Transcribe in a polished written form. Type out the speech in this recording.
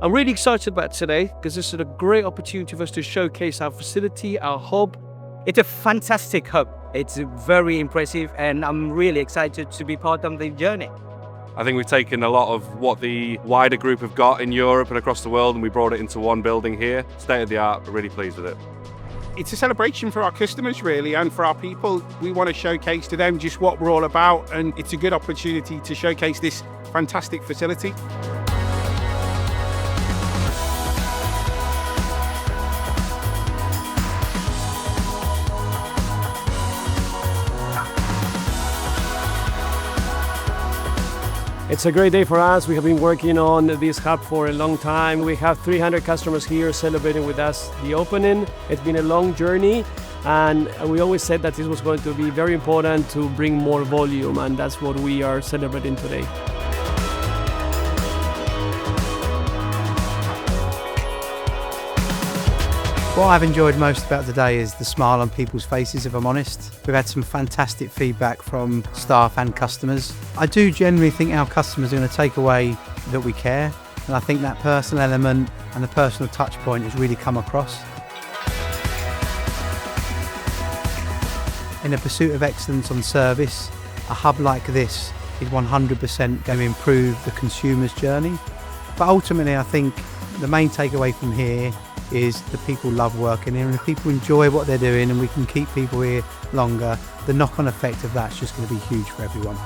I'm really excited about today because this is a great opportunity for us to showcase our facility, our hub. It's a fantastic hub. It's very impressive, and I'm really excited to be part of the journey. I think we've taken a lot of what the wider group have got in Europe and across the world, and we brought it into one building here. State of the art, we're really pleased with it. It's a celebration for our customers, really, and for our people. We want to showcase to them just what we're all about, and it's a good opportunity to showcase this fantastic facility. It's a great day for us. We have been working on this hub for a long time. We have 300 customers here celebrating with us the opening. It's been a long journey, and we always said that this was going to be very important to bring more volume, and that's what we are celebrating today. What I've enjoyed most about today is the smile on people's faces, if I'm honest. We've had some fantastic feedback from staff and customers. I do generally think our customers are going to take away that we care, and I think that personal element and the personal touch point has really come across. In a pursuit of excellence on service, a hub like this is 100% going to improve the consumer's journey. But ultimately, I think the main takeaway from here is that people love working here, and if people enjoy what they're doing and we can keep people here longer, the knock-on effect of that's just going to be huge for everyone.